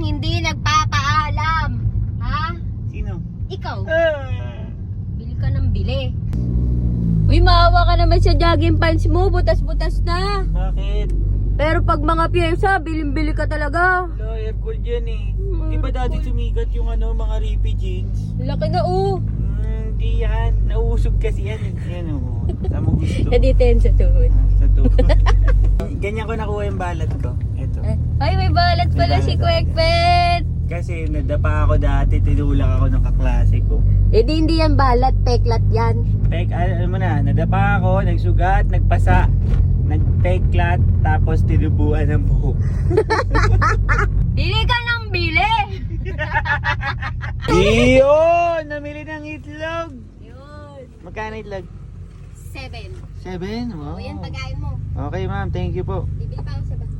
hindi nagpapaalam. Ha? Sino? Ikaw. Bili ka ng bili. Uy, maawa ka naman sa jogging pants mo. Butas-butas na. Bakit? Pero pag mga pyesa, biling-bili ka talaga. Wala, air cool dyan eh. Di ba dati sumigat yung mga rippy jeans? Laki na Hindi yan. Nauusog kasi yan. Yan o. Saan mo gusto? Nadito yan sa tuhod. Sa tuhod. Ganyan ko nakuha yung balat ko. Ito. Ay, may balat pala May si balat. Kwekpet. Kasi nadapa ako dati. Tinulak ako ng kaklase ko. Eh di hindi yan balat, peklat yan. Alam mo na. Nadapa ako. Nagsugat. Nagpasa. Nagpeklat. Tapos tinubuan ng buhok. Bili ka ng bili. Iyon! Namili ng itlog. Yun. Magkano itlog? 7. 7? O Wow. yan, pagkain mo. Okay ma'am. Thank you po. Bibili pa ako sa bahay.